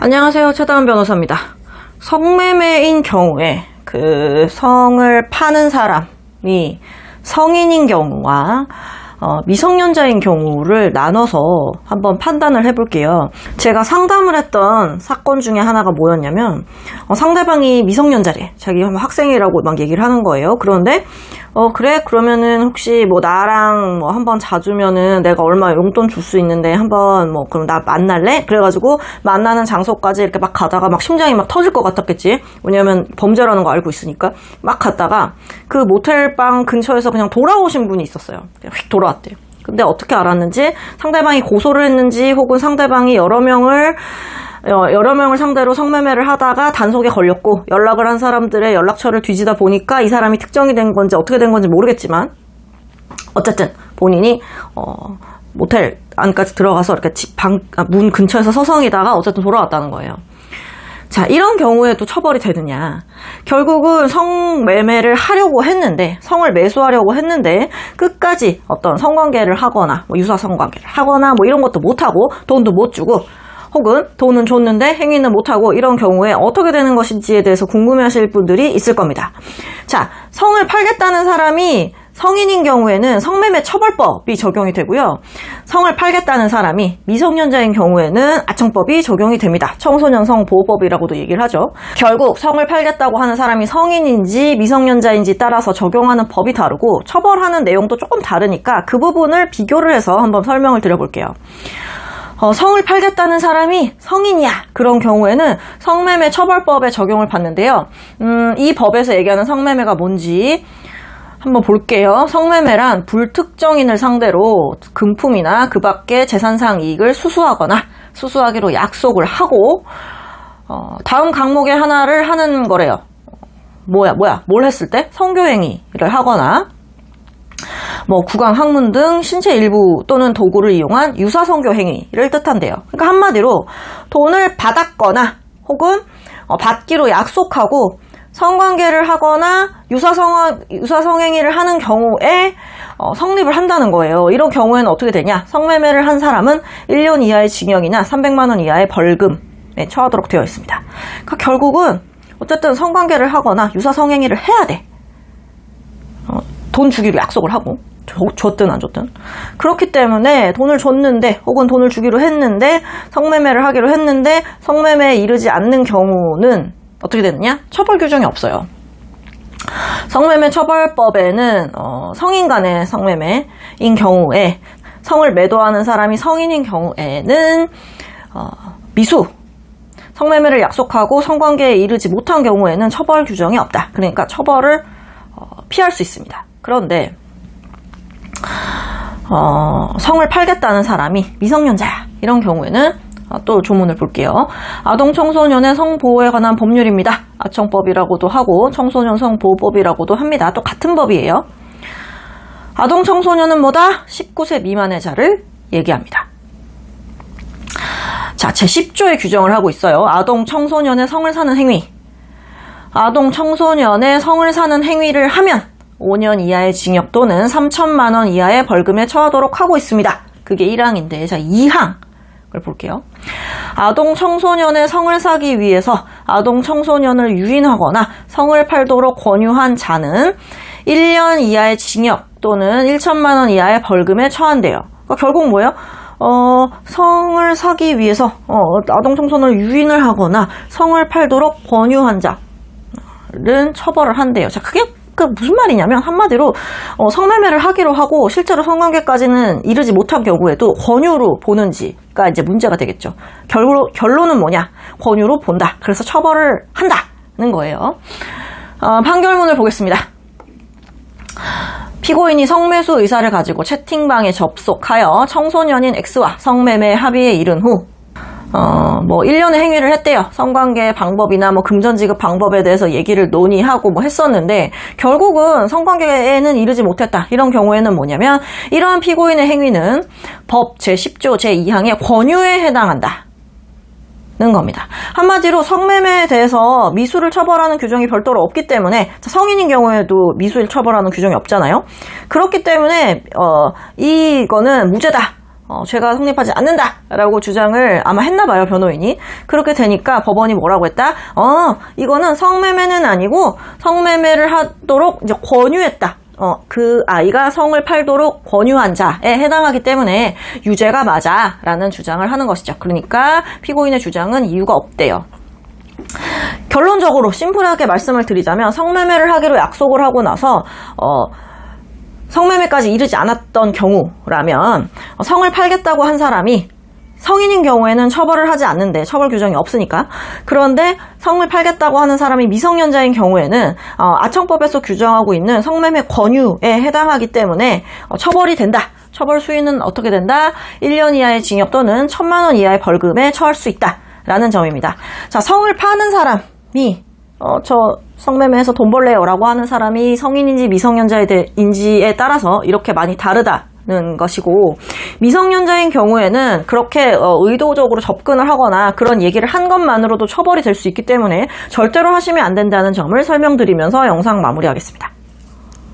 안녕하세요. 최다은 변호사입니다. 성매매인 경우에 그 성을 파는 사람이 성인인 경우와 미성년자인 경우를 나눠서 한번 판단을 해볼게요. 제가 상담을 했던 사건 중에 하나가 뭐였냐면 상대방이 미성년자래. 자기 학생이라고 막 얘기를 하는 거예요. 그런데 그래? 그러면은 혹시 뭐 나랑 뭐 한번 자주면은 내가 얼마 용돈 줄 수 있는데 한번 뭐 그럼 나 만날래? 그래가지고 만나는 장소까지 이렇게 막 가다가 막 심장이 막 터질 것 같았겠지. 왜냐면 범죄라는 거 알고 있으니까. 막 갔다가 그 모텔방 근처에서 그냥 돌아오신 분이 있었어요. 그냥 휙 돌아왔대요. 근데 어떻게 알았는지 상대방이 고소를 했는지 혹은 상대방이 여러 명을 상대로 성매매를 하다가 단속에 걸렸고 연락을 한 사람들의 연락처를 뒤지다 보니까 이 사람이 특정이 된 건지 어떻게 된 건지 모르겠지만 어쨌든 본인이 모텔 안까지 들어가서 이렇게 문 근처에서 서성이다가 어쨌든 돌아왔다는 거예요. 자, 이런 경우에도 처벌이 되느냐? 결국은 성매매를 하려고 했는데, 성을 매수하려고 했는데, 끝까지 어떤 성관계를 하거나, 뭐 유사 성관계를 하거나, 뭐 이런 것도 못하고, 돈도 못 주고, 혹은 돈은 줬는데 행위는 못하고, 이런 경우에 어떻게 되는 것인지에 대해서 궁금해하실 분들이 있을 겁니다. 자, 성을 팔겠다는 사람이 성인인 경우에는 성매매 처벌법이 적용이 되고요. 성을 팔겠다는 사람이 미성년자인 경우에는 아청법이 적용이 됩니다. 청소년 성보호법이라고도 얘기를 하죠. 결국 성을 팔겠다고 하는 사람이 성인인지 미성년자인지 따라서 적용하는 법이 다르고 처벌하는 내용도 조금 다르니까 그 부분을 비교를 해서 한번 설명을 드려볼게요. 성을 팔겠다는 사람이 성인이야. 그런 경우에는 성매매 처벌법에 적용을 받는데요. 이 법에서 얘기하는 성매매가 뭔지 한번 볼게요. 성매매란 불특정인을 상대로 금품이나 그 밖의 재산상 이익을 수수하거나 수수하기로 약속을 하고 다음 강목의 하나를 하는 거래요. 뭘 했을 때? 성교행위를 하거나 뭐 구강, 항문 등 신체 일부 또는 도구를 이용한 유사 성교 행위를 뜻한대요. 그러니까 한마디로 돈을 받았거나 혹은 받기로 약속하고 성관계를 하거나 유사성행위를 하는 경우에 성립을 한다는 거예요. 이런 경우에는 어떻게 되냐? 성매매를 한 사람은 1년 이하의 징역이나 300만 원 이하의 벌금에 처하도록 되어 있습니다. 그러니까 결국은 어쨌든 성관계를 하거나 유사성행위를 해야 돼. 돈 주기로 약속을 하고 줬든 안 줬든. 그렇기 때문에 돈을 줬는데 혹은 돈을 주기로 했는데 성매매를 하기로 했는데 성매매에 이르지 않는 경우는 어떻게 되느냐? 처벌 규정이 없어요. 성매매 처벌법에는 성인 간의 성매매인 경우에 성을 매도하는 사람이 성인인 경우에는 미수 성매매를 약속하고 성관계에 이르지 못한 경우에는 처벌 규정이 없다. 그러니까 처벌을 피할 수 있습니다. 그런데 성을 팔겠다는 사람이 미성년자야. 이런 경우에는 또 조문을 볼게요. 아동 청소년의 성보호에 관한 법률입니다. 아청법이라고도 하고 청소년 성보호법이라고도 합니다. 또 같은 법이에요. 아동 청소년은 뭐다? 19세 미만의 자를 얘기합니다. 자, 제10조의 규정을 하고 있어요. 아동 청소년의 성을 사는 행위. 아동 청소년의 성을 사는 행위를 하면 5년 이하의 징역 또는 3천만 원 이하의 벌금에 처하도록 하고 있습니다. 그게 1항인데 자 2항 을 볼게요. 아동 청소년의 성을 사기 위해서 아동 청소년을 유인하거나 성을 팔도록 권유한 자는 1년 이하의 징역 또는 1천만 원 이하의 벌금에 처한대요. 그러니까 결국 뭐예요? 성을 사기 위해서 아동 청소년을 유인을 하거나 성을 팔도록 권유한 자는 처벌을 한대요. 자, 그게 무슨 말이냐면 한마디로 성매매를 하기로 하고 실제로 성관계까지는 이르지 못한 경우에도 권유로 보는지가 이제 문제가 되겠죠. 결론은 뭐냐? 권유로 본다. 그래서 처벌을 한다는 거예요. 판결문을 보겠습니다. 피고인이 성매수 의사를 가지고 채팅방에 접속하여 청소년인 X와 성매매 합의에 이른 후 1년의 행위를 했대요. 성관계 방법이나 금전 지급 방법에 대해서 얘기를 논의하고 했었는데, 결국은 성관계에는 이르지 못했다. 이런 경우에는 뭐냐면, 이러한 피고인의 행위는 법 제10조 제2항의 권유에 해당한다. 는 겁니다. 한마디로 성매매에 대해서 미수를 처벌하는 규정이 별도로 없기 때문에, 성인인 경우에도 미수를 처벌하는 규정이 없잖아요. 그렇기 때문에 이거는 무죄다. 죄가 성립하지 않는다라고 주장을 아마 했나 봐요, 변호인이. 그렇게 되니까 법원이 뭐라고 했다? 이거는 성매매는 아니고 성매매를 하도록 이제 권유했다. 그 아이가 성을 팔도록 권유한 자에 해당하기 때문에 유죄가 맞아 라는 주장을 하는 것이죠. 그러니까 피고인의 주장은 이유가 없대요. 결론적으로 심플하게 말씀을 드리자면 성매매를 하기로 약속을 하고 나서 성매매까지 이르지 않았던 경우라면 성을 팔겠다고 한 사람이 성인인 경우에는 처벌을 하지 않는데 처벌 규정이 없으니까. 그런데 성을 팔겠다고 하는 사람이 미성년자인 경우에는 아청법에서 규정하고 있는 성매매 권유에 해당하기 때문에 처벌이 된다. 처벌 수위는 어떻게 된다? 1년 이하의 징역 또는 1,000만 원 이하의 벌금에 처할 수 있다라는 점입니다. 자, 성을 파는 사람이 저 성매매해서 돈 벌래요 라고 하는 사람이 성인인지 미성년자인지에 따라서 이렇게 많이 다르다는 것이고, 미성년자인 경우에는 그렇게 의도적으로 접근을 하거나 그런 얘기를 한 것만으로도 처벌이 될 수 있기 때문에 절대로 하시면 안 된다는 점을 설명드리면서 영상 마무리하겠습니다.